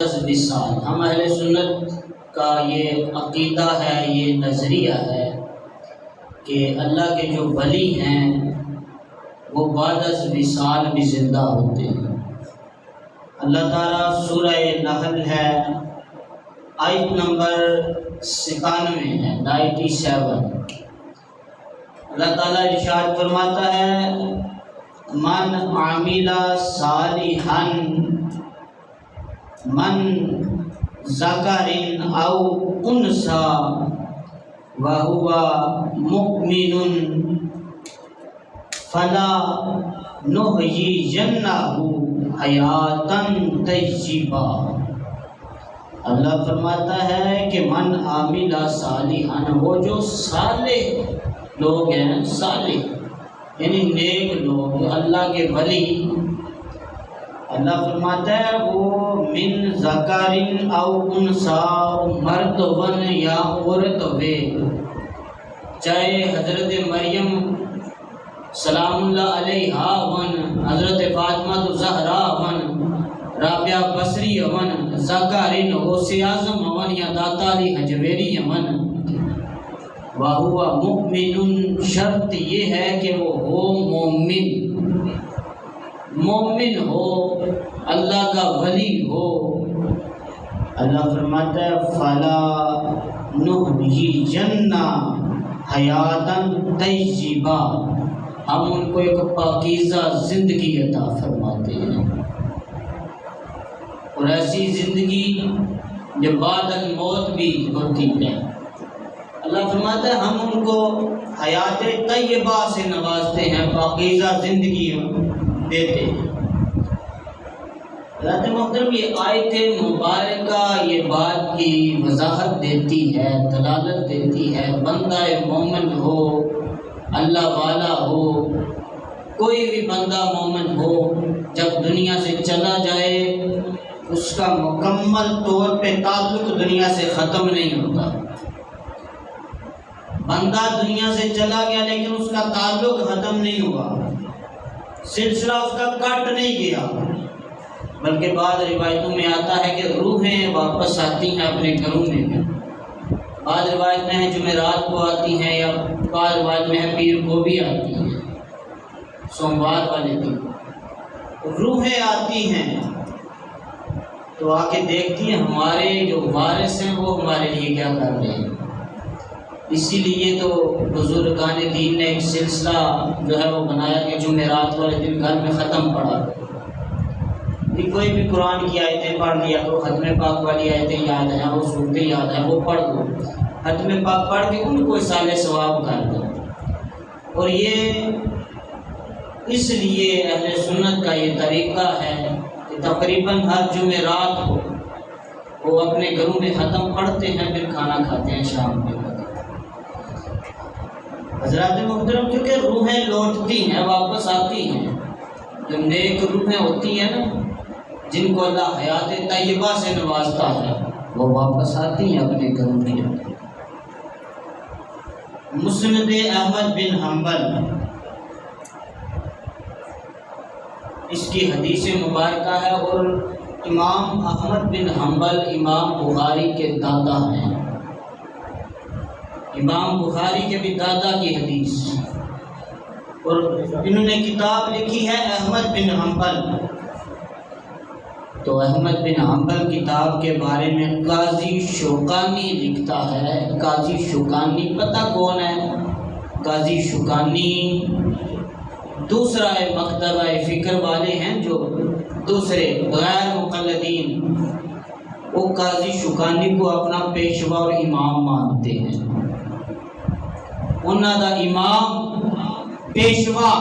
از وصال۔ ہم اہل سنت کا یہ عقیدہ ہے، یہ نظریہ ہے کہ اللہ کے جو ولی ہیں وہ بعد از وصال بھی زندہ ہوتے ہیں۔ اللہ تعالیٰ سورہ نحل ہے، آیت نمبر 97 ہے، 97۔ اللہ تعالیٰ ارشاد فرماتا ہے من عمل صالحا من ذکر او انثی وهو مؤمن فلا نحیینہ حیاتا طیبہ۔ اللہ فرماتا ہے کہ من عامل صالحا، وہ جو صالح لوگ ہیں، صالح یعنی نیک لوگ، اللہ کے ولی، اللہ فرماتا ہے وہ من ذکر او انثی، مرد ون یا عورت ہوئے، چاہے حضرت مریم سلام اللہ علیہا ون، حضرت فاطمہ زہرا ون، رابعہ بصری ون، ذکرین غوث اعظم ون یا داتا علی حجویری ون، وَهُوَ مُؤْمِنٌ، شرط یہ ہے کہ وہ ہو مومن ہو، اللہ کا ولی ہو۔ اللہ فرماتا ہے فَلَا نُحْيِيَنَّ حَيَاةً طَيِّبَةً، ہم ان کو ایک پاکیزہ زندگی عطا فرماتے ہیں، اور ایسی زندگی جو بعد الموت بھی ہوتی ہے۔ اللہ فرماتا ہے ہم ان کو حیات طیبہ سے نوازتے ہیں، پاکیزہ زندگی دیتے ہیں۔ حضرت محترم، یہ آیت مبارکہ یہ بات کی وضاحت دیتی ہے، دلالت دیتی ہے، بندہ مومن ہو، اللہ والا ہو، کوئی بھی بندہ مومن ہو، جب دنیا سے چلا جائے اس کا مکمل طور پہ تعلق دنیا سے ختم نہیں ہوتا۔ بندہ دنیا سے چلا گیا لیکن اس کا تعلق ختم نہیں ہوا، سلسلہ اس کا کٹ نہیں گیا، بلکہ بعض روایتوں میں آتا ہے کہ روحیں واپس آتی ہیں اپنے گھروں میں، بعض روایت میں ہے جمعرات کو آتی ہیں، یا بعض روایت میں ہے پیر کو بھی آتی ہیں، سوموار والے دن روحیں آتی ہیں تو آ کے دیکھتی ہیں ہمارے جو وارث ہیں وہ ہمارے لیے کیا کر رہے ہیں۔ اسی لیے تو بزرگان دین نے ایک سلسلہ جو ہے وہ بنایا کہ جمعرات والے دن گھر میں ختم پڑھا، کوئی بھی قرآن کی آیتیں پڑھ لیا تو ختم پاک والی آیتیں یاد ہیں، وہ صورتیں یاد ہیں، وہ پڑھ دو، ختم پاک پڑھ کے ان کو اصالِ ثواب کر دو۔ اور یہ اس لیے اہل سنت کا یہ طریقہ ہے کہ تقریباً ہر جمعرات کو وہ اپنے گھروں میں ختم پڑھتے ہیں، پھر کھانا کھاتے ہیں شام کے وقت۔ حضرات محترم، کیونکہ روحیں لوٹتی ہیں، واپس آتی ہیں، جو نیک روحیں ہوتی ہیں نا، جن کو اللہ حیات طیبہ سے نوازتا ہے، وہ واپس آتی ہیں اپنے گھروں میں۔ مسند احمد بن حنبل، اس کی حدیث مبارکہ ہے، اور امام احمد بن حنبل امام بخاری کے دادا ہیں، امام بخاری کے بھی دادا کی حدیث، اور انہوں نے کتاب لکھی ہے احمد بن حنبل۔ تو احمد بن حنبل کتاب کے بارے میں قاضی شوکانی لکھتا ہے۔ قاضی شوکانی پتہ کون ہے؟ قاضی شوکانی دوسرا مکتبہ فکر والے ہیں، جو دوسرے غیر مقلدین، وہ قاضی شوکانی کو اپنا پیشوا اور امام مانتے ہیں۔ انہاں دا امام پیشوا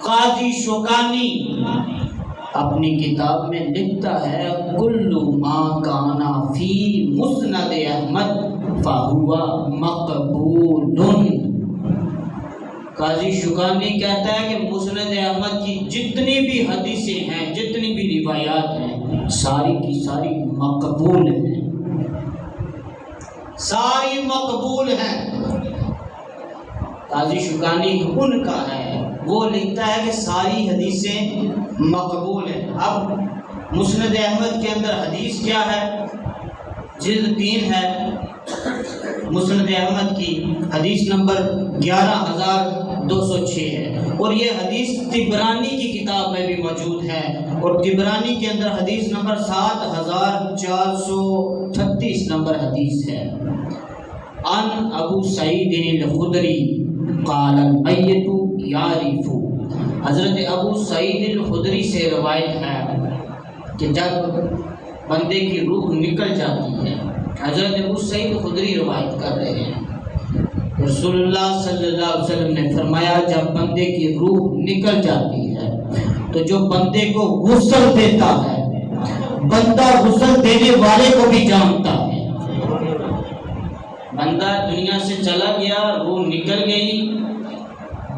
قاضی شوکانی اپنی کتاب میں لکھتا ہے کل ما کانا فی مسند احمد فہوا مقبول۔ قاضی شوکانی کہتا ہے کہ مسند احمد کی جتنی بھی حدیثیں ہیں، جتنی بھی روایات ہیں، ساری کی ساری مقبول ہیں، ساری مقبول ہیں۔ قاضی شوکانی ان کا ہے، وہ لکھتا ہے کہ ساری حدیثیں مقبول ہیں۔ اب مسند احمد کے اندر حدیث کیا ہے؟ جلد 3 ہے مسند احمد کی، حدیث نمبر 11206 ہے، اور یہ حدیث طبرانی کی کتاب میں بھی موجود ہے، اور طبرانی کے اندر حدیث نمبر 7438 نمبر حدیث ہے۔ ان ابو سعید الخدری قال المیت یعرف، حضرت ابو سعید الخدری سے روایت ہے کہ جب بندے کی روح نکل جاتی ہے، حضرت ابو سعید خدری روایت کر رہے ہیں، رسول اللہ صلی اللہ علیہ وسلم نے فرمایا جب بندے کی روح نکل جاتی ہے تو جو بندے کو غسل دیتا ہے، بندہ غسل دینے والے کو بھی جانتا ہے۔ بندہ دنیا سے چلا گیا، روح نکل گئی،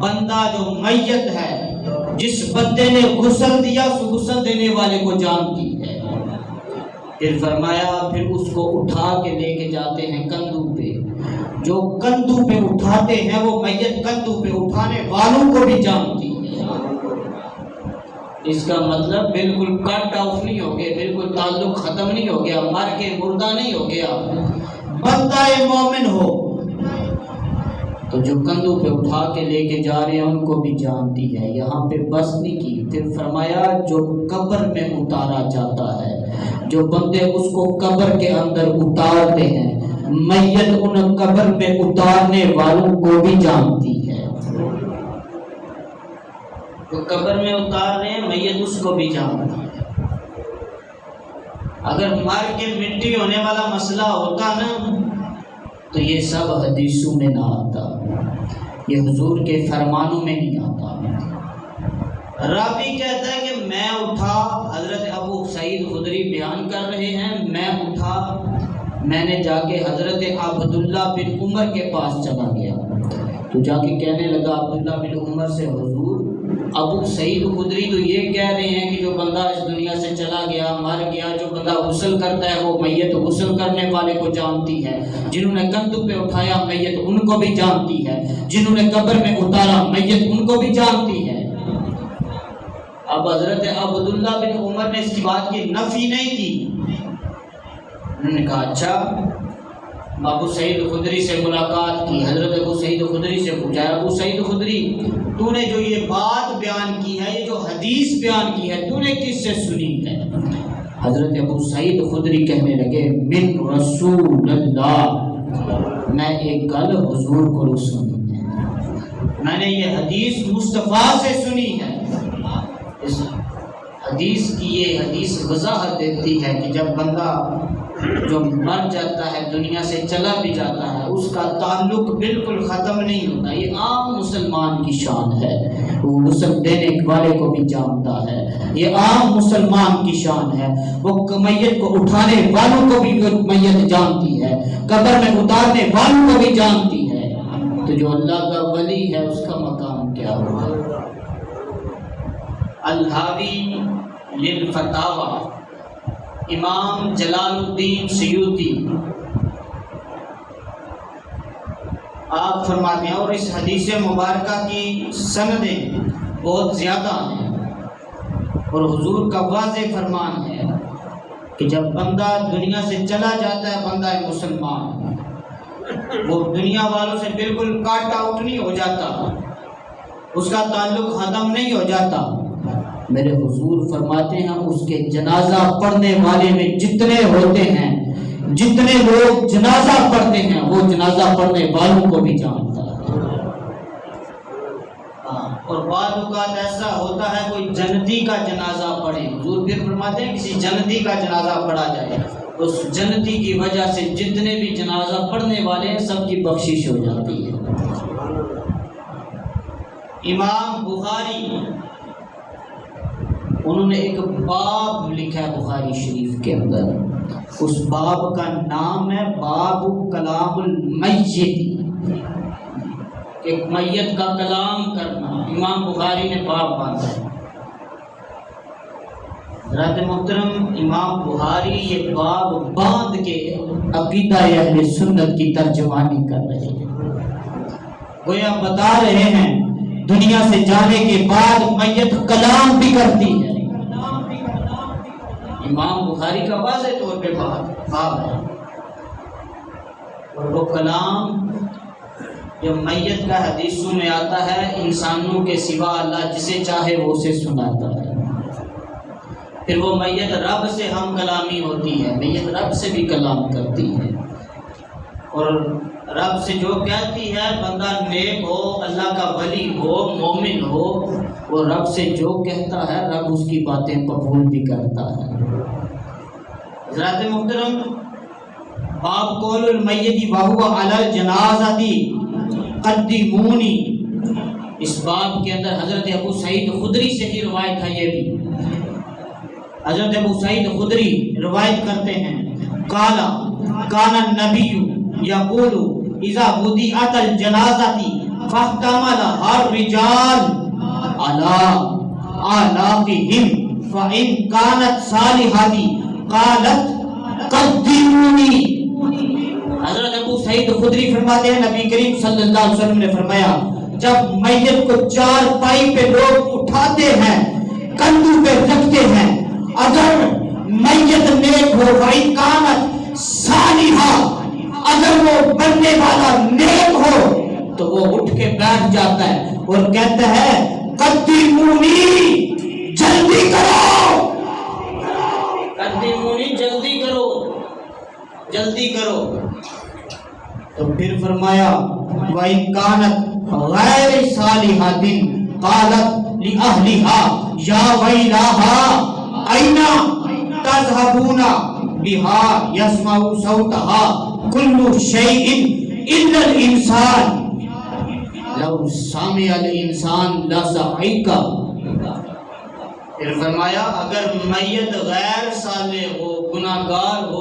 بندہ جو میت ہے، جس بندے نے غسل دیا اس غسل دینے والے کو جانتی ہے۔ پھر فرمایا پھر اس کو اٹھا کے لے کے جاتے ہیں کندھوں پہ، جو کندھوں پہ اٹھاتے ہیں وہ میت کندھوں پہ اٹھانے والوں کو بھی جانتی ہے۔ اس کا مطلب بالکل کٹ آف نہیں ہو گیا، بالکل تعلق ختم نہیں ہو گیا، مر کے مردہ نہیں ہو گیا، بندہ مومن ہو تو جو کندھوں پہ اٹھا کے لے کے جا رہے ہیں ان کو بھی جانتی ہے۔ یہاں پہ بس نہیں کی، پھر فرمایا جو قبر میں اتارا جاتا ہے، جو بندے اس کو قبر کے اندر اتارتے ہیں، میت ان قبر میں اتارنے والوں کو بھی جانتی ہے۔ جو قبر میں اتار رہے ہیں میت اس کو بھی جانتی ہے۔ اگر مر کے مٹی ہونے والا مسئلہ ہوتا نا تو یہ سب حدیثوں میں نہ آتا، یہ حضور کے فرمانوں میں نہیں آتا۔ راوی کہتا ہے کہ میں اٹھا، حضرت ابو سعید خدری بیان کر رہے ہیں، میں اٹھا، میں نے جا کے حضرت عبداللہ بن عمر کے پاس چلا گیا، تو جا کے کہنے لگا عبداللہ بن عمر سے حضور ابو سعید خدری تو یہ کہہ رہے ہیں کہ جو بندہ اس دنیا سے چلا گیا، مر گیا، جو بندہ غسل کرتا ہے وہ میت غسل کرنے والے کو جانتی ہے، جنہوں نے کندھوں پہ اٹھایا میت ان کو بھی جانتی ہے، جنہوں نے قبر میں اتارا میت ان کو بھی جانتی ہے۔ اب حضرت عبداللہ بن عمر نے اس کی بات کی نفی نہیں کی، انہوں نے کہا اچھا۔ ابو سعید خدری سے ملاقات کی، حضرت ابو سعید خدری سے پوچھا ابو سعید خدری تو نے جو یہ بات بیان کی ہے، یہ جو حدیث بیان کی ہے تو نے کس سے سنی ہے؟ حضرت ابو سعید خدری کہنے لگے من رسول اللہ، میں ایک گل حضور کو سنی ہے، میں نے یہ حدیث مصطفیٰ سے سنی ہے۔ اس حدیث کی یہ حدیث وضاحت دیتی ہے کہ جب بندہ جو مر جاتا ہے، دنیا سے چلا بھی جاتا ہے، اس کا تعلق بالکل ختم نہیں ہوتا۔ یہ عام مسلمان کی شان ہے، وہ غسل دینے والے کو بھی جانتا ہے، یہ عام مسلمان کی شان ہے، وہ میت کو اٹھانے والوں کو بھی میت جانتی ہے، قبر میں اتارنے والوں کو بھی جانتی ہے۔ تو جو اللہ کا ولی ہے اس کا مقام کیا ہوگا؟ الحاوی للفتاوی، امام جلال الدین سیوطی آپ فرماتے ہیں، اور اس حدیث مبارکہ کی سندیں بہت زیادہ ہیں، اور حضور کا واضح فرمان ہے کہ جب بندہ دنیا سے چلا جاتا ہے، بندہ مسلمان وہ دنیا والوں سے بالکل کٹ آؤٹ نہیں ہو جاتا، اس کا تعلق ختم نہیں ہو جاتا۔ میرے حضور فرماتے ہیں اس کے جنازہ پڑھنے والے میں جتنے ہوتے ہیں، جتنے لوگ جنازہ پڑھتے ہیں وہ جنازہ پڑھنے والوں کو بھی جانتا ہے۔ اور بعض اوقات ایسا ہوتا ہے کوئی جنتی کا جنازہ پڑھے، حضور پھر فرماتے ہیں کسی جنتی کا جنازہ پڑھا جائے، اس جنتی کی وجہ سے جتنے بھی جنازہ پڑھنے والے ہیں سب کی بخشش ہو جاتی ہے۔ امام بخاری انہوں نے ایک باب لکھا ہے بخاری شریف کے اندر، اس باب کا نام ہے باب کلام المیت، کہ میت کا کلام کرنا، امام بخاری نے باب باندھا ہے۔ حضرت محترم امام بخاری یہ باب باندھ کے عقیدہ اہل سنت کی ترجمانی کر رہے ہیں، گویا بتا رہے ہیں دنیا سے جانے کے بعد میت کلام بھی کرتی ہے، امام بخاری کا واضح طور پہ باب ہے۔ اور وہ کلام جو میت کا حدیثوں میں آتا ہے، انسانوں کے سوا اللہ جسے چاہے وہ اسے سناتا ہے۔ پھر وہ میت رب سے ہم کلامی ہوتی ہے، میت رب سے بھی کلام کرتی ہے، اور رب سے جو کہتی ہے، بندہ نیک ہو، اللہ کا ولی ہو، مومن ہو، وہ رب سے جو کہتا ہے رب اس کی باتیں قبول بھی کرتا ہے۔ حضرات محترم، باب قول المیت وہو علی الجنازۃ قدمونی، اس باب کے اندر حضرت ابو سعید خدری سے ہی روایت ہے۔ یہ بھی حضرت ابو سعید خدری روایت کرتے ہیں، قال کان النبی یقول اذا وضعت الجنازۃ فاحتمل الرجال علی اعناقهم فان كانت صالحۃ قالت قدمونی۔ حضرت ابو سعید خدری فرماتے ہیں، نبی کریم صلی اللہ علیہ وسلم نے فرمایا، جب میت کو چار پائی پہ لوگ اٹھاتے ہیں، کندھوں پہ رکھتے ہیں، اگر میت نیک ہو، وَإِنْ كَانَتْ صَالِحَةً، اگر وہ بننے والا نیک ہو تو وہ اٹھ کے بیٹھ جاتا ہے اور کہتا ہے قدمونی، جلدی کرو، قدمونی، جلدی کرو، جلدی کرو۔ تو پھر فرمایا وَإِنْ كَانَتْ غَيْرَ صَالِحَةٍ قَالَتْ لِأَهْلِهَا يَا وَيْلَهَا أَيْنَ تَذْهَبُونَ بِهَا يَسْمَعُ صَوْتَهَا كُلُّ شَيْءٍ إِلَّا الْإِنسَانَ لَوْ سَمِعَ الْإِنسَانُ لَصَعِقَ۔ پھر فرمایا اگر میت غیر صالح ہو، گناہگار ہو،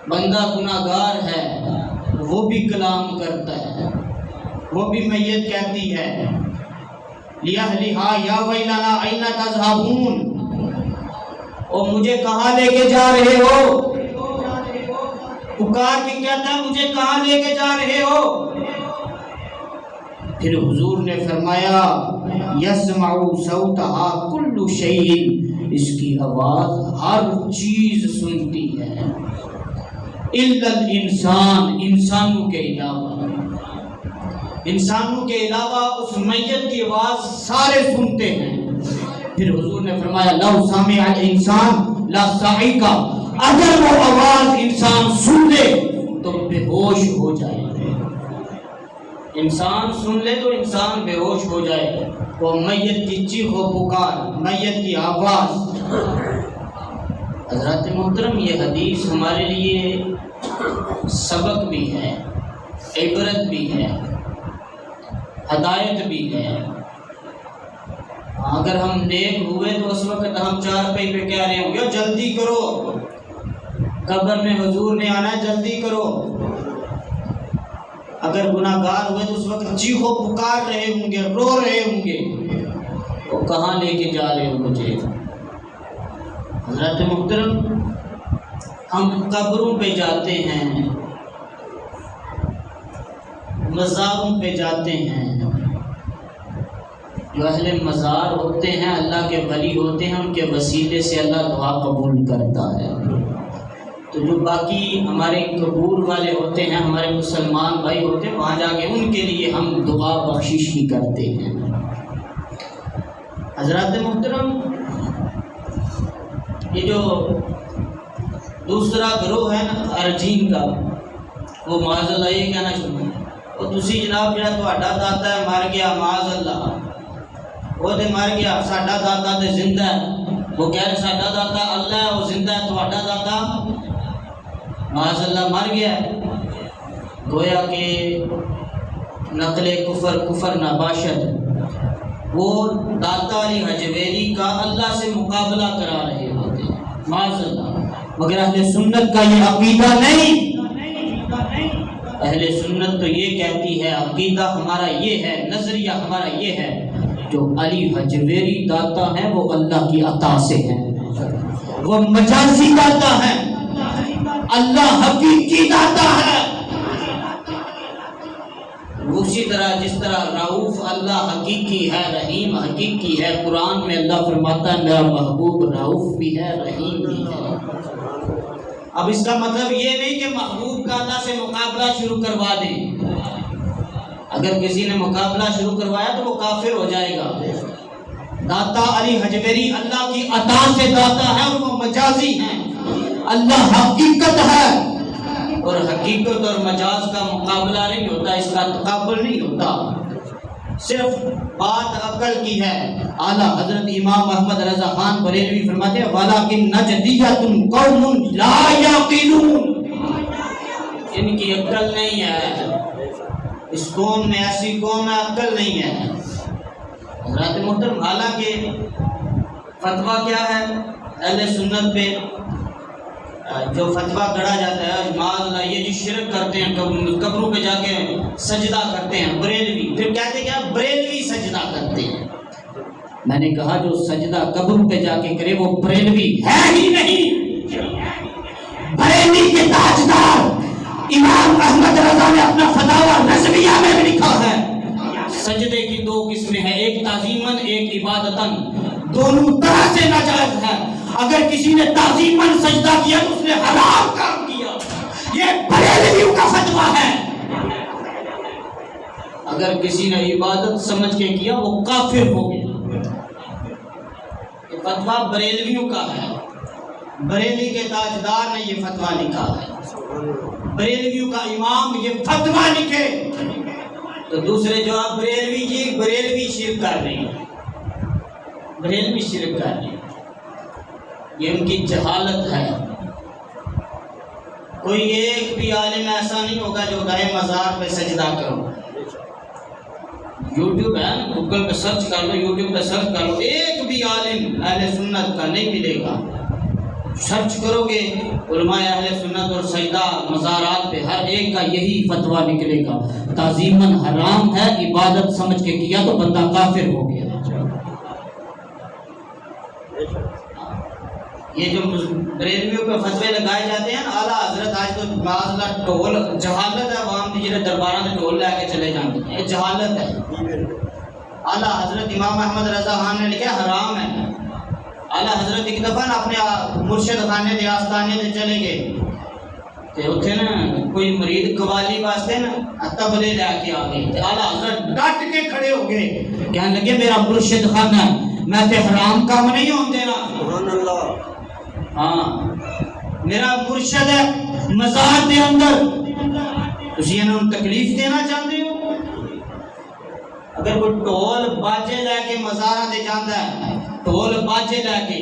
بندہ گناہگار ہے، وہ بھی کلام کرتا ہے، وہ بھی میت کہتی ہے لِأَهْلِهَا يَا وَيْلَنَا أَيْنَ تَذْهَبُونَ، اور مجھے کہاں لے کے جا رہے ہو، پکار کے کہتا ہے مجھے کہاں لے کے جا رہے ہو۔ پھر حضور نے فرمایا یسمع صوتها کل شیء، اس کی آواز ہر چیز سنتی ہے، الا الانسان، انسانوں کے علاوہ، انسانوں کے علاوہ اس میت کی آواز سارے سنتے ہیں۔ پھر حضور نے فرمایا لو سمع الانسان لصعق، اگر وہ آواز انسان سن لے تو بے ہوش ہو جائے، انسان سن لے تو انسان بے ہوش ہو جائے۔ وہ میت کی چیخ و پکار، میت کی آواز۔ حضرات محترم، یہ حدیث ہمارے لیے سبق بھی ہے، عبرت بھی ہے، ہدایت بھی ہے۔ اگر ہم نیک ہوئے تو اس وقت ہم چار پائی پہ کہہ رہے ہوں گے جلدی کرو، قبر میں حضور نے آنا ہے جلدی کرو۔ اگر گناہگار ہوئے تو اس وقت چیخو پکار رہے ہوں گے، رو رہے ہوں گے، وہ کہاں لے کے جا رہے ہو مجھے۔ حضرت محترم، ہم قبروں پہ جاتے ہیں، مزاروں پہ جاتے ہیں، جو اہل مزار ہوتے ہیں، اللہ کے ولی ہوتے ہیں، ان کے وسیلے سے اللہ دعا قبول کرتا ہے۔ تو جو باقی ہمارے قبور والے ہوتے ہیں، ہمارے مسلمان بھائی ہوتے ہیں، وہاں جا کے ان کے لیے ہم دعا بخشش بھی کرتے ہیں۔ حضرات محترم، یہ جو دوسرا گروہ ہے نا ارجین کا، وہ معاذ اللہ یہ کہنا چاہتے ہیں وہ تسی جناب جڑا تہاڈا داتا ہے مر گیا، معاذ اللہ وہ تے مر گیا، ساڈا داتا تے زندہ ہے۔ وہ کہہ رہے ساڈا داتا اللہ ہے، وہ زندہ ہے، تہاڈا داتا معاذ اللہ مر گیا ہے۔ گویا کہ نقل کفر نباشد، وہ داتا علی حجویری کا اللہ سے مقابلہ کرا رہے ہوتے ہیں، معاذ اللہ۔ مگر اہل سنت کا یہ عقیدہ نہیں، اہل سنت تو یہ کہتی ہے، عقیدہ ہمارا یہ ہے، نظریہ ہمارا یہ ہے، جو علی حجویری داتا ہیں وہ اللہ کی عطا سے ہیں، وہ مجازی داتا ہے، اللہ حقیقی داتا ہے۔ اسی طرح جس طرح رؤوف اللہ حقیقی ہے، رحیم حقیقی ہے، قرآن میں اللہ فرماتا ہے میرا محبوب رؤوف بھی ہے، رحیم بھی ہے۔ اب اس کا مطلب یہ نہیں کہ محبوب کا اللہ سے مقابلہ شروع کروا دیں۔ اگر کسی نے مقابلہ شروع کروایا تو وہ کافر ہو جائے گا۔ داتا علی حجویری اللہ کی عطا سے داتا ہے اور وہ مجازی ہیں، اللہ حقیقت ہے، اور حقیقت اور مجاز کا مقابلہ نہیں ہوتا، اس کا تقابل نہیں ہوتا، صرف بات عقل کی ہے۔ اعلیٰ حضرت امام احمد رضا خان بریلوی فرماتے ہیں وَلَكِنْ نَجْدِيَّةٌ قَوْمٌ لَا يَعْقِلُونَ، ان کی عقل نہیں ہے، اس قوم میں ایسی قوم ہے عقل نہیں ہے۔ حضرات محترم، حالانکہ فتویٰ کیا ہے اہل سنت پہ جو فتویٰ گڑا جاتا ہے معاذ اللہ یہ جو شرک کرتے ہیں قبروں پہ جا کے سجدہ کرتے ہیں بریلوی، پھر کہتے ہیں کیا بریلوی سجدہ کرتے ہیں۔ میں نے کہا جو سجدہ قبروں پہ جا کے کرے وہ بریلوی ہے ہی نہیں۔ بریلوی کے تاجدار امام احمد رضا نے اپنا فتاویٰ نظمیہ میں بھی لکھا ہے سجدے کی دو قسمیں ہیں، ایک تعظیماً ایک عبادتاً، دونوں طرح سے ناجائز ہے۔ اگر کسی نے تعظیماً سجدہ کیا تو اس نے حرام کام کیا، یہ بریلویوں کا فتویٰ ہے۔ اگر کسی نے عبادت سمجھ کے کیا وہ کافر ہو گیا۔ یہ فتویٰ بریلویوں کا ہے، بریلی کے تاجدار نے یہ فتویٰ لکھا ہے، بریلویوں کا امام یہ فتویٰ لکھے تو دوسرے جو آپ بریلوی جی بریلوی شرک کر رہے ہیں، بریلوی شرک کر رہے ہیں، یہ ان کی جہالت ہے۔ کوئی ایک بھی عالم ایسا نہیں ہوگا جو کہے مزار پہ سجدہ کرو۔ یوٹیوب ہے، گوگل پہ سرچ کر لو، یوٹیوب پہ سرچ کر لو، ایک بھی عالم اہل سنت کا نہیں ملے گا۔ سرچ کرو گے علماء اہل سنت اور سجدہ مزارات پہ ہر ایک کا یہی فتویٰ نکلے گا، تعظیماً حرام ہے، عبادت سمجھ کے کیا تو بندہ کافر ہو گیا۔ یہ جو بریلویوں پہ فتوے لگائے جاتے ہیں اعلیٰ حضرت آج تو بعض اللہ ٹول جہالت ہے، عوام کی جنہیں دربارہ سے ٹول لے کے چلے جاتے ہیں، یہ جہالت ہے۔ اعلیٰ حضرت امام احمد رضا خان نے لکھا حرام ہے۔ اعلیٰ حضرت ایک دفعہ اپنے مرشد خانے دے آستانے سے چلے گئے تے اتنے نا کوئی مرید قوالی واسطے نا تبلے لے کے آ گئے تے اعلیٰ حضرت ڈٹ کے کھڑے ہو گئے، کہنے لگے میرا مرشد خانہ ہے، میں تے حرام کام نہیں ہون دینا۔ سبحان اللہ، ہاں میرا مرشد ہے مزار دے اندر، تسی انہوں تکلیف دینا چاہتے ہو؟ اگر کوئی ٹول باجے لے کے مزارہ دے جاندہ ہے، ٹول باجے لے کے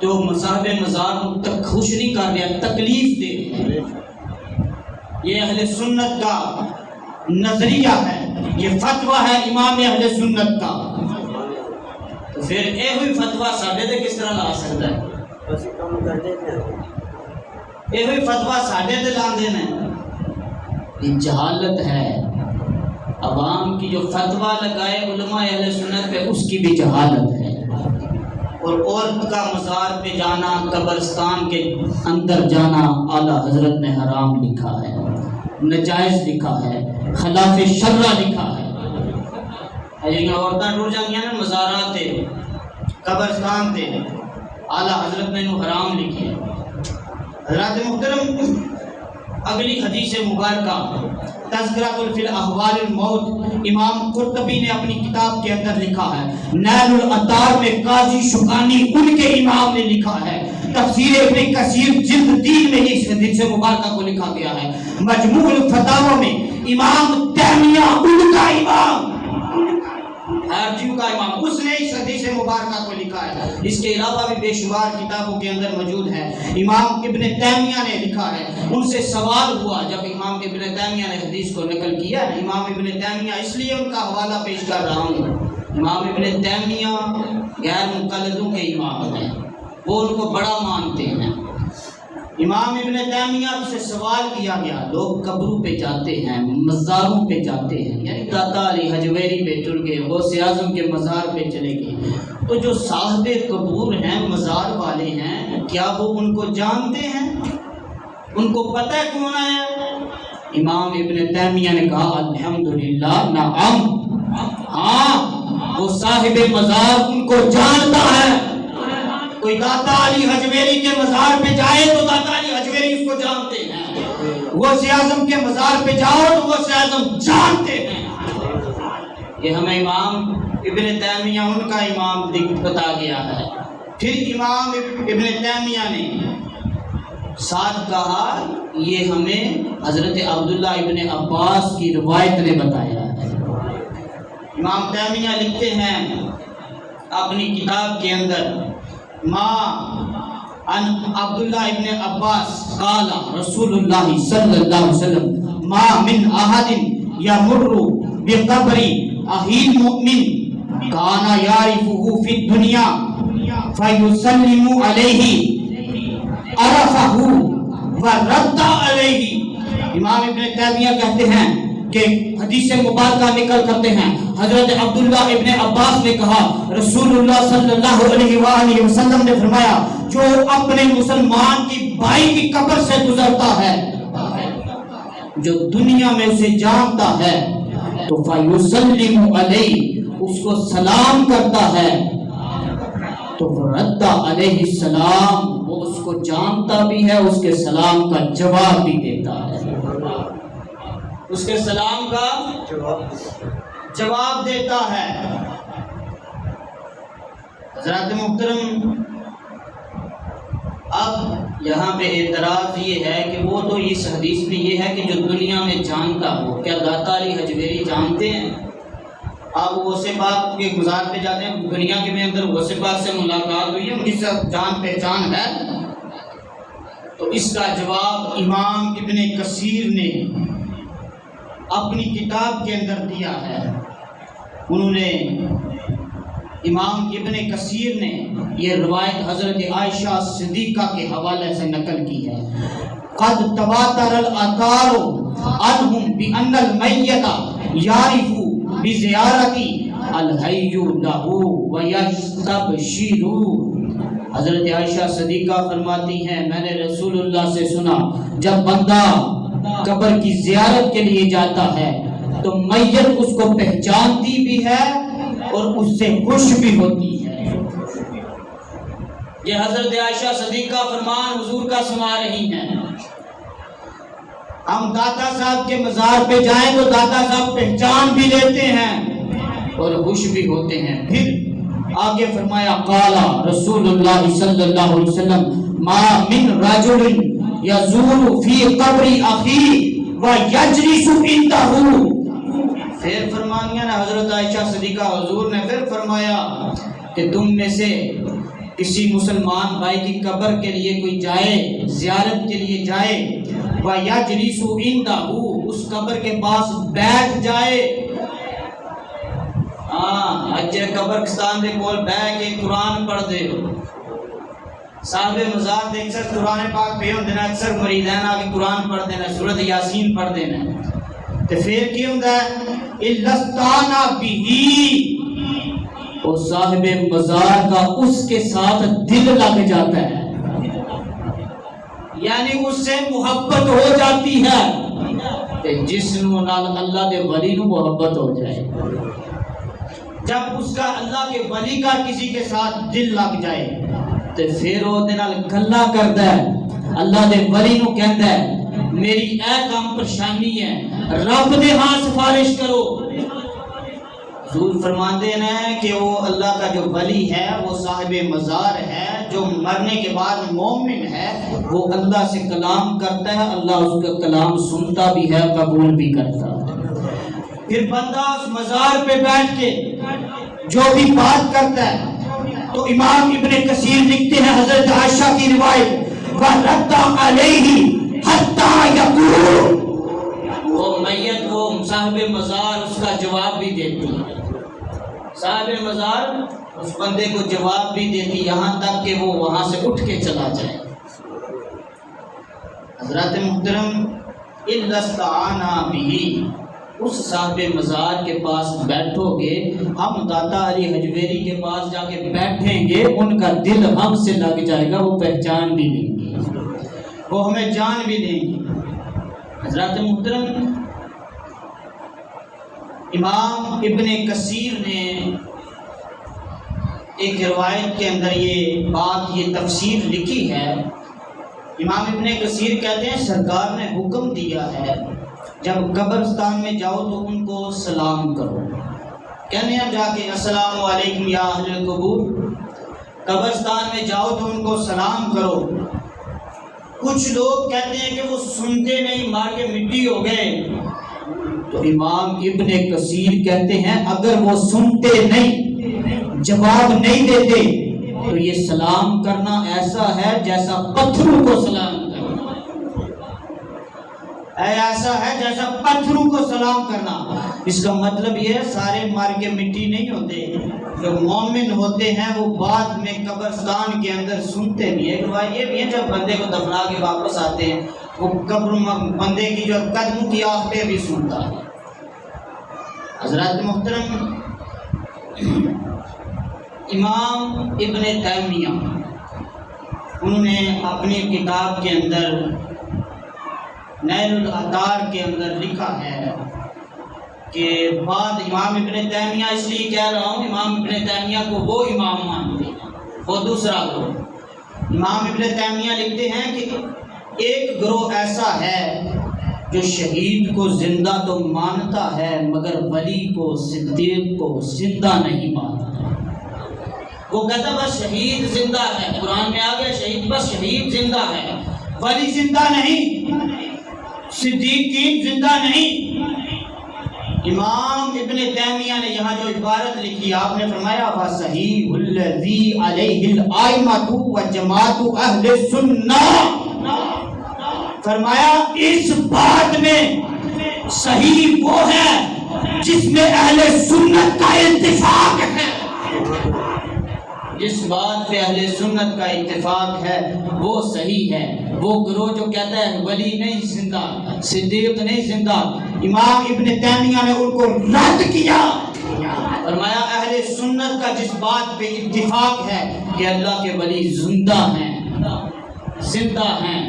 تو مصاحب مزار تک خوش نہیں کر رہا، تکلیف دے رہا۔ یہ اہل سنت کا نظریہ ہے، یہ فتویٰ ہے امام اہل سنت کا، تو پھر اے ہوئی فتویٰ ساڑھے دے کس طرح لا سکتا ہے؟ اے ہوئی فتویٰ ساڑھے دے لا دینا ہے۔ یہ جہالت ہے، عوام کی جو فتویٰ لگائے علماء اہل سنت پہ اس کی بھی جہالت ہے۔ اور عورت کا مزار پہ جانا، قبرستان کے اندر جانا اعلیٰ حضرت نے حرام لکھا ہے، نجائز لکھا ہے، خلاف شرع لکھا ہے۔ جنہاں عورتاں ٹور جانگیاں نا مزارات تے قبرستان تے اعلیٰ حضرت نے انہوں حرام لکھی ہے۔ حضرات محترم، اگلی حدیث مبارکہ تذکرۃ فی الاحوال الموت امام قرطبی نے اپنی کتاب کے اندر لکھا ہے، نیل العطار میں قاضی شقانی ان کے امام نے لکھا ہے، تفسیر ابن کثیر جلد 3 میں اس حدیث مبارکہ کو لکھا گیا ہے، مجموع الفتاوی میں امام تیمیہ ان کا امام حاجیوں کا امام اس نے اس حدیث مبارکہ کو لکھا ہے۔ اس کے علاوہ بھی بے شمار کتابوں کے اندر موجود ہے۔ امام ابن تیمیہ نے لکھا ہے، ان سے سوال ہوا جب امام ابن تیمیہ نے حدیث کو نقل کیا ہے، امام ابن تیمیہ اس لیے ان کا حوالہ پیش کر رہا ہوں، امام ابن تیمیہ غیر مقلدوں کے امام ہیں، وہ ان کو بڑا مانتے ہیں۔ امام ابن تیمیہ سے سوال کیا گیا، لوگ قبروں پہ جاتے ہیں، مزاروں پہ جاتے ہیں، یعنی داتا علی حجویری پہ چل گئے، غوث اعظم کے مزار پہ چلے گئے، تو جو صاحب قبور ہیں، مزار والے ہیں، کیا وہ ان کو جانتے ہیں؟ ان کو پتہ ہے کون ہے؟ امام ابن تیمیہ نے کہا الحمدللہ نعم، ہاں وہ صاحب مزار ان کو جانتا ہے۔ کوئی داتا علی حجویری کے مزار پہ جائے تو داتا علی حجویری اس کو جانتے ہیں، غوث اعظم کے مزار پہ جاؤ تو غوث اعظم جانتے ہیں۔ یہ ہمیں امام ابن تیمیہ ان کا امام بتا گیا ہے۔ پھر امام ابن تیمیہ نے ساتھ کہا یہ ہمیں حضرت عبداللہ ابن عباس کی روایت نے بتایا ہے۔ امام تیمیہ لکھتے ہیں اپنی کتاب کے اندر ما ان عبداللہ ابن عباس قال رسول اللہ صلی اللہ علیہ وسلم ما من احد یمر بقبر اخی المؤمن کان یعرفہ فی الدنیا فیسلم علیہ عرفہ ورد علیہ۔ امام ابن تیمیہ کہتے ہیں کہ حدیث مبارکہ نکل کرتے ہیں حضرت عبداللہ ابن عباس نے کہا رسول اللہ صلی اللہ علیہ وآلہ وسلم نے فرمایا جو اپنے مسلمان کی بھائی کی قبر سے گزرتا ہے، جو دنیا میں اسے جانتا ہے تو فیسلم علیہ اس کو سلام کرتا ہے، تو رد علیہ السلام وہ اس کو جانتا بھی ہے، اس کے سلام کا جواب بھی دیتا ہے، اس کے سلام کا جواب دیتا ہے۔ حضرات محترم، اب یہاں پہ اعتراض یہ ہے کہ وہ تو اس حدیث میں یہ ہے کہ جو دنیا میں جانتا ہو، کیا داتا علی حجویری جانتے ہیں؟ آپ غوث پاک کے گزار پہ جاتے ہیں، دنیا کے میں اندر غوث پاک سے ملاقات ہوئی ہے، ان کی ساتھ جان پہچان ہے؟ تو اس کا جواب امام ابن کثیر نے اپنی کتاب کے اندر دیا ہے۔ انہوں نے امام ابن کثیر نے یہ روایت حضرت عائشہ صدیقہ کے حوالے سے نقل کی ہے۔ قد تواتر الاثار عنہم بان المیت یعرف بزیارت الحی لہ ویستبشر۔ حضرت عائشہ صدیقہ فرماتی ہیں میں نے رسول اللہ سے سنا جب بندہ قبر کی زیارت کے لیے جاتا ہے تو میت اس کو پہچانتی بھی ہے اور اس سے خوش بھی ہوتی ہے۔ یہ حضرت عائشہ صدیقہ فرمان حضور کا سنا رہی ہیں۔ ہم داتا صاحب کے مزار پہ جائیں تو داتا صاحب پہچان بھی لیتے ہیں اور خوش بھی ہوتے ہیں۔ پھر آگے فرمایا قال رسول اللہ صلی اللہ علیہ وسلم ما من رجل یزور فی قبر اخی ویجلس عندہ۔ پھر فرمانیاں نا حضرت عائشہ صدیقہ حضور نے پھر فرمایا کہ تم میں سے کسی مسلمان بھائی کی قبر کے لیے کوئی جائے، زیارت کے لیے جائے، ویجلس عندہ اس قبر کے پاس بیٹھ جائے، اجے قبرستان دے کول بیٹھ کے قرآن پڑھ دے۔ صاحب مزار دے اکثر قرآن پاک پہ ہوندے نے، اکثر مریدین آ کے قرآن پڑھ دینا، سورۃ یاسین پڑھ دینا، تو پھر کی ہوندا ہے الستانا بھی، وہ صاحب مزار کا اس کے ساتھ دل لگ جاتا ہے، یعنی اس سے محبت ہو جاتی ہے، جس نال اللہ دے ولی نو محبت ہو جائے۔ جب اس کا اللہ کے ولی کا کسی کے ساتھ دل لگ جائے تو پھر وہ دے نال گلا کردا ہے، اللہ دے ولی نو کہندا ہے میری اے کام پریشانی ہے، رب دے ہاں سفارش کرو۔ حضور فرماتے ہیں کہ وہ اللہ کا جو ولی ہے وہ صاحب مزار ہے، جو مرنے کے بعد مومن ہے، وہ اللہ سے کلام کرتا ہے، اللہ اس کا کلام سنتا بھی ہے، قبول بھی کرتا ہے۔ پھر بندہ اس مزار پہ بیٹھ کے جو بھی بات کرتا ہے تو امام ابن کثیر لکھتے ہیں حضرت عائشہ کی روایت وَرَدَّ عَلَيْهِ حَتَّى يَقُولُ، وہ میت وہ صاحب مزار اس کا جواب بھی دیتی ہے، صاحب مزار اس بندے کو جواب بھی دیتی یہاں تک کہ وہ وہاں سے اٹھ کے چلا جائے۔ حضرات محترم اِلَّسْتَعَانَا بِهِ، اس صاحب مزار کے پاس بیٹھو گے، ہم داتا علی حجویری کے پاس جا کے بیٹھیں گے، ان کا دل ہم سے لگ جائے گا، وہ پہچان بھی لیں گے، وہ ہمیں جان بھی دیں گے۔ حضرات محترم، امام ابن کثیر نے ایک روایت کے اندر یہ بات، یہ تفسیر لکھی ہے۔ امام ابن کثیر کہتے ہیں سرکار نے حکم دیا ہے جب قبرستان میں جاؤ تو ان کو سلام کرو۔ کہنے ہیں جا کے السلام علیکم یا اہل القبور، قبرستان میں جاؤ تو ان کو سلام کرو۔ کچھ لوگ کہتے ہیں کہ وہ سنتے نہیں، مار کے مٹی ہو گئے۔ تو امام ابن کثیر کہتے ہیں اگر وہ سنتے نہیں، جواب نہیں دیتے، تو یہ سلام کرنا ایسا ہے جیسا پتھروں کو سلام کرنا، ایسا ہے جیسا پتھروں کو سلام کرنا۔ اس کا مطلب یہ ہے سارے مار کے مٹی نہیں ہوتے، جو مومن ہوتے ہیں وہ بعد میں قبرستان کے اندر سنتے بھی ہیں۔ یہ بھی ہے جب بندے کو دفنا کے واپس آتے ہیں وہ قبر بندے کی جو قدموں کی آہٹیں بھی سنتا ہے۔ حضرات محترم، امام ابن تیمیہ انہوں نے اپنی کتاب کے اندر نیل العطار کے اندر لکھا ہے کہ بعد امام ابن تیمیہ، اس لیے کہہ رہا ہوں امام ابن تیمیہ کو وہ امام مانتے ہیں، وہ دوسرا گروہ۔ امام ابن تیمیہ لکھتے ہیں کہ ایک گروہ ایسا ہے جو شہید کو زندہ تو مانتا ہے مگر ولی کو، صدیق کو زندہ نہیں مانتا۔ وہ کہتا بس شہید زندہ ہے، قرآن میں آ گیا شہید، بس شہید زندہ ہے، ولی زندہ نہیں، صدیقین زندہ نہیں۔ امام ابن تیمیہ نے یہاں جو عبارت لکھی آپ نے فرمایا فَصَحِيحُ الَّذِي عَلَيْهِ الْآئِمَةُ وَجَمَاعَةُ أَهْلِ السُّنَّةِ، فرمایا اس بات میں صحیح وہ ہے جس میں اہل سنت کا اتفاق ہے۔ جس بات پہ اہل سنت کا اتفاق ہے وہ صحیح ہے۔ وہ گروہ جو کہتا ہے ولی نہیں زندہ، صدیق نہیں زندہ، امام ابن تیمیہ نے ان کو رد کیا، فرمایا اہل سنت کا جس بات پہ اتفاق ہے کہ اللہ کے ولی زندہ ہیں، زندہ ہیں،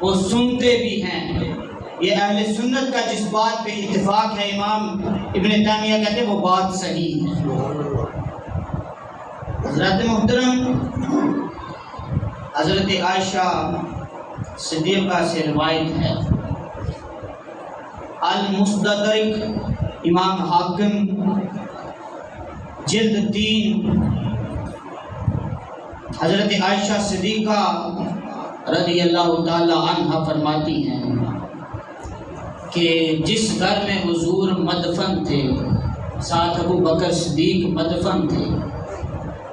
وہ سنتے بھی ہیں، یہ اہل سنت کا جس بات پہ اتفاق ہے امام ابن تیمیہ کہتے ہیں وہ بات صحیح ہے۔ حضرت محترم، حضرت عائشہ صدیقہ سے روایت ہے، المستدرک امام حاکم جلد 3، حضرت عائشہ صدیقہ رضی اللہ تعالی عنہ فرماتی ہیں کہ جس گھر میں حضور مدفن تھے، ساتھ ابو بکر صدیق مدفن تھے،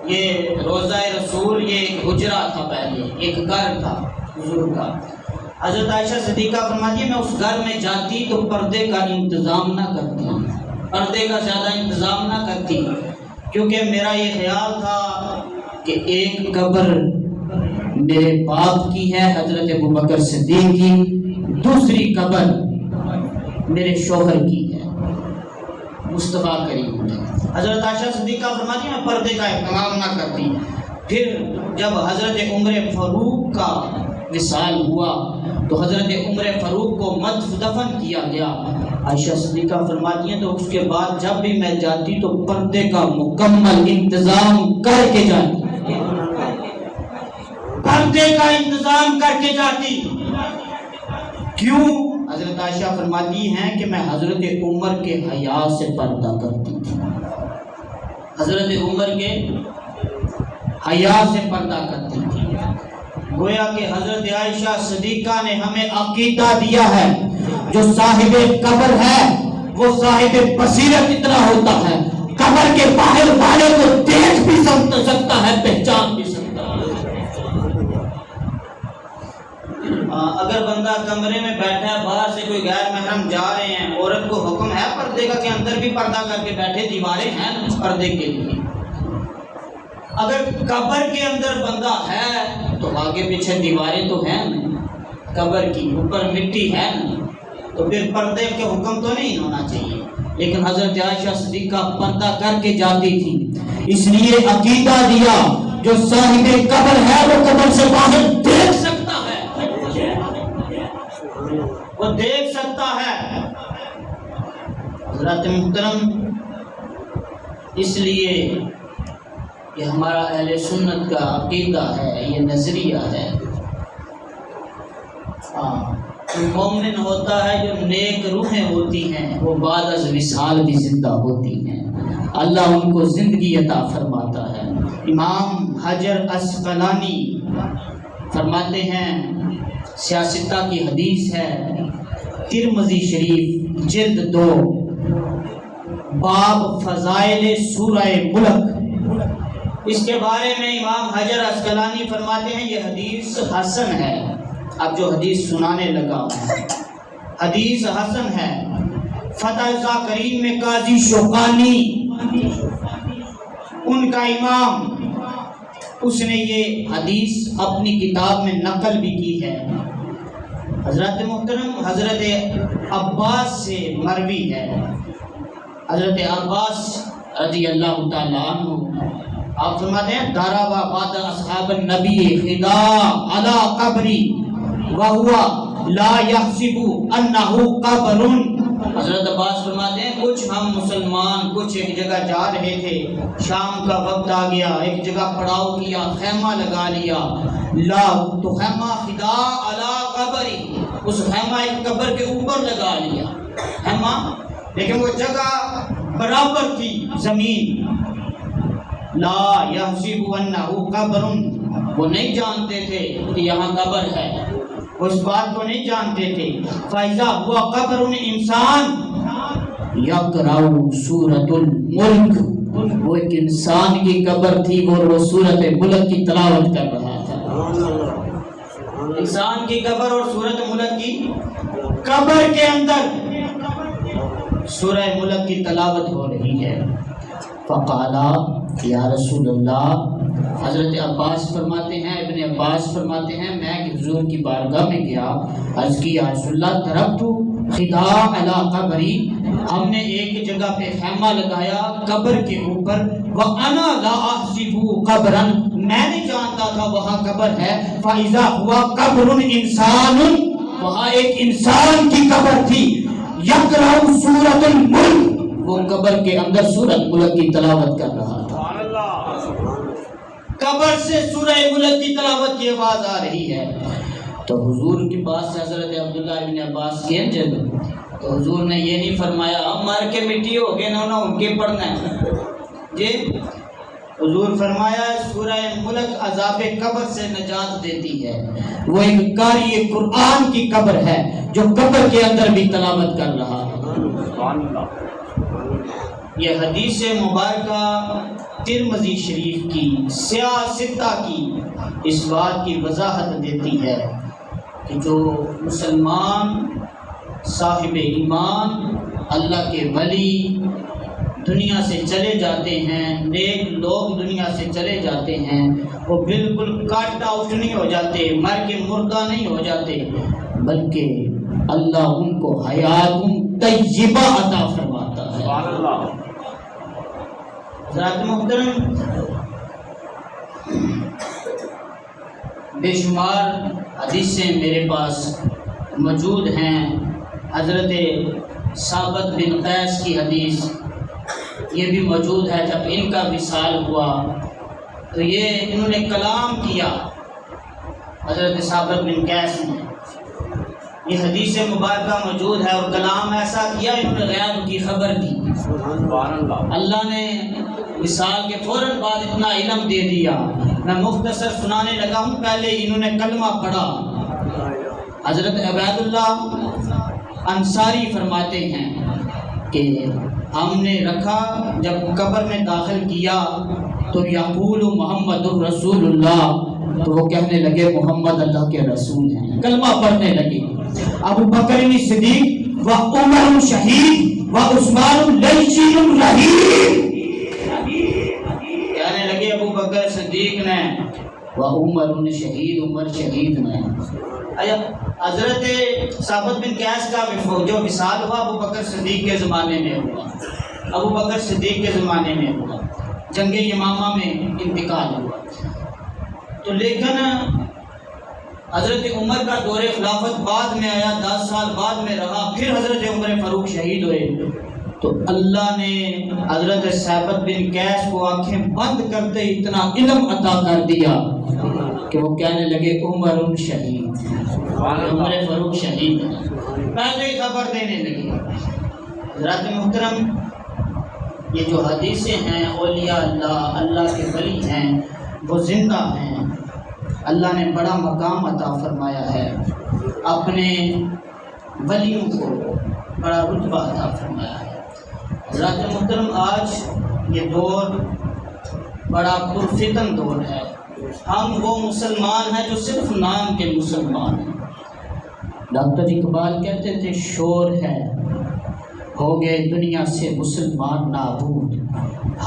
یہ روضہ رسول یہ ایک حجرہ تھا، پہلے ایک گھر تھا حضور کا۔ حضرت عائشہ صدیقہ فرماتی ہے میں اس گھر میں جاتی تو پردے کا انتظام نہ کرتی، پردے کا زیادہ انتظام نہ کرتی، کیونکہ میرا یہ خیال تھا کہ ایک قبر میرے باپ کی ہے حضرت ابو بکر صدیق کی، دوسری قبر میرے شوہر کی ہے مصطفیٰ کریم۔ حضرت عائشہ صدیقہ فرماتی ہیں میں پردے کا اہتمام نہ کرتی۔ پھر جب حضرت عمر فاروق کا وصال ہوا تو حضرت عمر فاروق کو دفن کیا گیا، عائشہ صدیقہ فرماتی ہیں تو اس کے بعد جب بھی میں جاتی تو پردے کا مکمل انتظام کر کے جاتی، پردے کا انتظام کر کے جاتی۔ کیوں؟ حضرت عائشہ فرماتی ہیں کہ میں حضرت عمر کے حیا سے پردہ کرتی تھی، حضرت عمر کے حیا سے پردہ کرتی تھی۔ گویا کہ حضرت عائشہ صدیقہ نے ہمیں عقیدہ دیا ہے جو صاحب قبر ہے وہ صاحب بصیرت اتنا ہوتا ہے، قبر کے باہر والے کو دیکھ بھی سکتا ہے، پہچان بھی سکتا ہے۔ اگر بندہ کمرے میں بیٹھا ہے، باہر سے کوئی غیر محرم جا رہے ہیں، عورت کو حکم ہے پردے کا کہ اندر بھی پردہ کر کے بیٹھے، دیواریں ہیں پردے کے لیے۔ اگر قبر کے اندر بندہ ہے تو آگے پیچھے دیواریں تو ہیں قبر کی، اوپر مٹی ہے، تو پھر پردے کے حکم تو نہیں ہونا چاہیے۔ لیکن حضرت عائشہ صدیقہ پردہ کر کے جاتی تھی، اس لیے عقیدہ دیا جو صاحب قبر ہے وہ قبر سے باہر دیکھ سکتا ہے، وہ دیکھ سکتا ہوتا ہے۔ حضرات محترم، اس لیے یہ ہمارا اہل سنت کا عقیدہ ہے، یہ نظریہ ہے۔ مومن ہوتا ہے جو نیک روحیں ہوتی ہیں وہ بعد از وصال بھی زندہ ہوتی ہیں، اللہ ان کو زندگی عطا فرماتا ہے۔ امام حجر عسقلانی فرماتے ہیں، سیاستہ کی حدیث ہے، ترمذی شریف جلد 2 باب فضائل سورہ ملک، اس کے بارے میں امام حجر عسقلانی فرماتے ہیں یہ حدیث حسن ہے۔ اب جو حدیث سنانے لگا ہوں حدیث حسن ہے۔ فتح ذاکرین میں قاضی شوکانی ان کا امام، اس نے یہ حدیث اپنی کتاب میں نقل بھی کی ہے۔ حضرت محترم حضرت عباس سے مروی ہے، حضرت عباس رضی اللہ تعالیٰ عنہ آپ فرماتے ہیں، داروا بعد اصحاب النبی خدا علی قبری وہوا لا یحسب انہ قبر۔ حضرت عباس فرماتے ہیں کچھ ہم مسلمان کچھ ایک جگہ جا رہے تھے، شام کا وقت آ گیا، ایک جگہ پڑاؤ کیا، خیمہ لگا لیا، لا تو خیمہ خدا علی قبری، اس خیمہ ایک قبر کے اوپر لگا لیا خیمہ، لیکن وہ جگہ برابر تھی زمین، لا یحسب انہ قبر، وہ نہیں جانتے تھے کہ یہاں قبر ہے، اس بات کو نہیں جانتے تھے۔ فَإِذَا هُوَ قَبْرٌ انسان یقرأ سورۃ الملک، وہ ایک انسان کی قبر تھی اور وہ سورۃ ملک کی تلاوت کر رہا تھا۔ انسان کی قبر اور سورۃ ملک کی قبر کے اندر سورہ ملک کی تلاوت ہو رہی ہے۔ فقالا یا رسول اللہ، حضرت عباس فرماتے ہیں، ابن عباس فرماتے ہیں، میں حضور کی بارگاہ میں گیا، عرض کی یا رسول اللہ ترکتو خدا علی قبری، ہم نے ایک جگہ پہ خیمہ لگایا قبر کے اوپر، وَأَنَا لَا أَحْسِبُ قَبْرًا، میں نہیں جانتا تھا وہاں قبر ہے، فَإِذَا هُوَ قَبْرٌ انسان، وہاں ایک انسان کی قبر تھی، یقرأ سورۃ الملک، وہ قبر کے اندر سورۃ ملک کی تلاوت کر رہا تھا۔ قبر سے سورہ ملک کی تلاوت کی آواز آ رہی ہے۔ تو حضور کے پاس حضرت عبداللہ ابن عباس کے جب تو حضور نے یہ نہیں فرمایا اب مر کے مٹی ہو گئے نہ ان کے پڑھنا ہے جی، حضور فرمایا سورہ ملک عذاب قبر سے نجات دیتی ہے، وہ ایک قاری قرآن کی قبر ہے جو قبر کے اندر بھی تلاوت کر رہا ہے۔ یہ حدیث مبارکہ ترمذی شریف کی سیاستہ کی اس بات کی وضاحت دیتی ہے کہ جو مسلمان صاحب ایمان اللہ کے ولی دنیا سے چلے جاتے ہیں، نیک لوگ دنیا سے چلے جاتے ہیں، وہ بالکل کاٹ آؤٹ نہیں ہو جاتے، مر کے مردہ نہیں ہو جاتے، بلکہ اللہ ان کو حیات طیبہ عطا فرماتا ہے۔ حضرات محترم، بے شمار حدیثیں میرے پاس موجود ہیں۔ حضرت ثابت بن قیس کی حدیث یہ بھی موجود ہے، جب ان کا وصال ہوا تو یہ انہوں نے کلام کیا، حضرت ثابت بن قیس نے، یہ حدیث مبارکہ موجود ہے، اور کلام ایسا کیا انہوں نے غیب کی خبر دی۔ اللہ نے وصال کے فوراً بعد اتنا علم دے دیا۔ میں مختصر سنانے لگا ہوں، پہلے انہوں نے کلمہ پڑھا۔ حضرت عبید اللہ انصاری فرماتے ہیں کہ ہم نے رکھا، جب قبر میں داخل کیا تو یقول محمد الرسول اللہ، تو وہ کہنے لگے محمد اللہ کے رسول ہیں، کلمہ پڑھنے لگے۔ ابو بکر صدیق و عمر شہید و عثمان لیثی رحیم، کہنے لگے ابو بکر صدیق نے و عمر شہید، عمر شہید نے۔ حضرت ثابت بن قیس کا جو وصال ہوا ابو بکر صدیق کے زمانے میں ہوا، ابو بکر صدیق کے زمانے میں ہوا، جنگ یمامہ میں انتقال ہوا۔ تو لیکن حضرت عمر کا دور خلافت بعد میں آیا، 10 سال بعد میں رہا، پھر حضرت عمر فاروق شہید ہوئے تو اللہ نے حضرت ثابت بن قیس کو آنکھیں بند کرتے اتنا علم عطا کر دیا کہ وہ کہنے لگے عمر شہید، عمر فاروق شہید، پہلے ہی خبر دینے لگے۔ حضرات محترم، یہ جو حدیثیں ہیں اولیاء اللہ، اللہ کے ولی ہیں، وہ زندہ ہیں، اللہ نے بڑا مقام عطا فرمایا ہے، اپنے ولیوں کو بڑا رتبہ عطا فرمایا ہے۔ حضرات محترم، آج یہ دور بڑا پرفتن دور ہے۔ ہم وہ مسلمان ہیں جو صرف نام کے مسلمان ہیں۔ ڈاکٹر اقبال کہتے تھے شور ہے ہو گئے دنیا سے مسلمان نابود،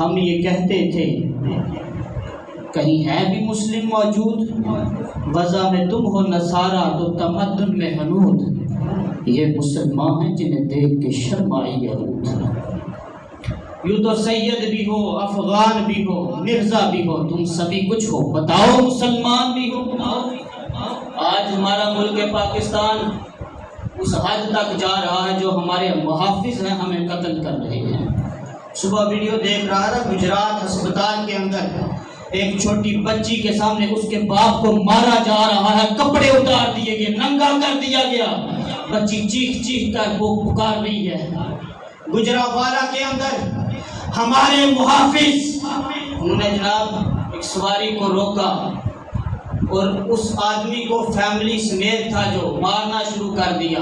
ہم یہ کہتے تھے کہیں ہے بھی مسلم موجود، وضع میں تم ہو نصارہ تو تمدن میں حنود، یہ مسلمان ہیں جنہیں دیکھ کے شرم آئی یہود۔ یوں تو سید بھی ہو، افغان بھی ہو، مرزا بھی ہو، تم سبھی کچھ ہو، بتاؤ مسلمان بھی ہو۔ آج ہمارا ملک پاکستان اس حد تک جا رہا ہے جو ہمارے محافظ ہیں ہمیں قتل کر رہے ہیں۔ صبح ویڈیو دیکھ رہا تھا، گجرات ہسپتال کے اندر ایک چھوٹی بچی کے سامنے اس کے باپ کو مارا جا رہا ہے، کپڑے اتار دیے گئے، ننگا کر دیا گیا، بچی چیخ چیخ کر وہ پکار رہی ہے۔ گجرانوالہ کے اندر ہمارے محافظ انہوں نے جناب ایک سواری کو روکا اور اس آدمی کو فیملی سمیت تھا جو مارنا شروع کر دیا،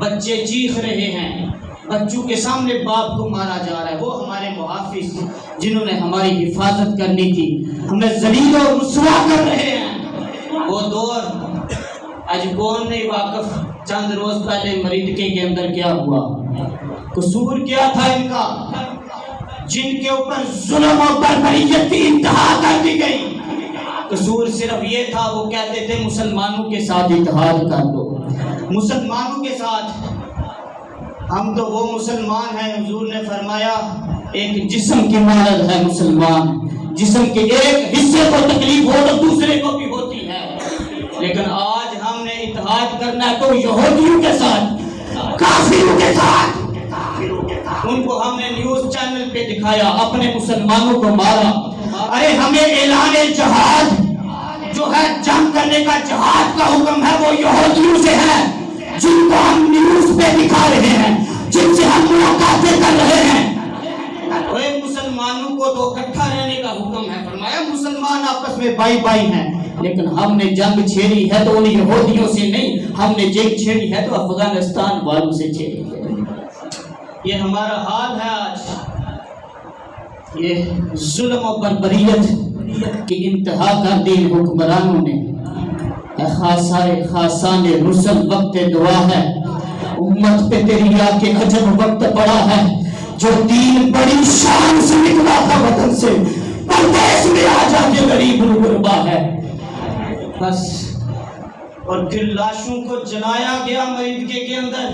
بچے چیخ رہے ہیں، بچوں کے سامنے باپ کو مارا جا رہا ہے۔ وہ ہمارے محافظ جنہوں نے ہماری حفاظت کرنی تھی ہمیں ذلیل اور رسوا کر رہے ہیں۔ وہ دور آج کون نہیں واقف، چند روز پہلے مریدکے کے اندر کیا ہوا، قصور کیا تھا ان کا، جن کے اوپر ظلم و بربریت کی انتہا کر دی گئی۔ قصور صرف یہ تھا وہ کہتے تھے مسلمانوں کے ساتھ اتحاد کر دو، مسلمانوں کے ساتھ۔ ہم تو وہ مسلمان ہیں، حضور نے فرمایا ایک جسم کی مانند ہے مسلمان، جسم کے ایک حصے کو تکلیف ہو تو دوسرے کو بھی ہوتی ہے، لیکن آج ہم نے اتحاد کرنا ہے تو یہودیوں کے ساتھ، کافروں کے ساتھ۔ ان کو ہم نے نیوز چینل پہ دکھایا، اپنے مسلمانوں کو مارا۔ ارے ہمیں اعلان جہاد جو ہے جنگ کرنے کا جہاد کا حکم ہے وہ یہودیوں سے ہے، جن کو ہم نیوز پہ دکھا رہے ہیں، جن سے ہم ملاقاتیں کر رہے ہیں۔ مسلمانوں کو تو اکٹھا رہنے کا حکم ہے، فرمایا مسلمان آپس میں بھائی بھائی ہیں، لیکن ہم نے جنگ چھیڑی ہے تو ان یہودیوں سے نہیں، ہم نے جنگ چھیڑی ہے تو افغانستان والوں سے چھیڑی ہے۔ یہ ہمارا حال ہے آج۔ یہ ظلم و بربریت کی انتہا کر دی حکمرانوں نے۔ خاصان رسل وقت دعا ہے، امت پہ تیری آ کے عجب وقت پڑا ہے، جو دین بڑی شان سے نکلا تھا وطن سے، پردیس میں آ جا کے غریب غربا ہے بس۔ اور پھر لاشوں کو جلایا گیا مریدکے کے اندر،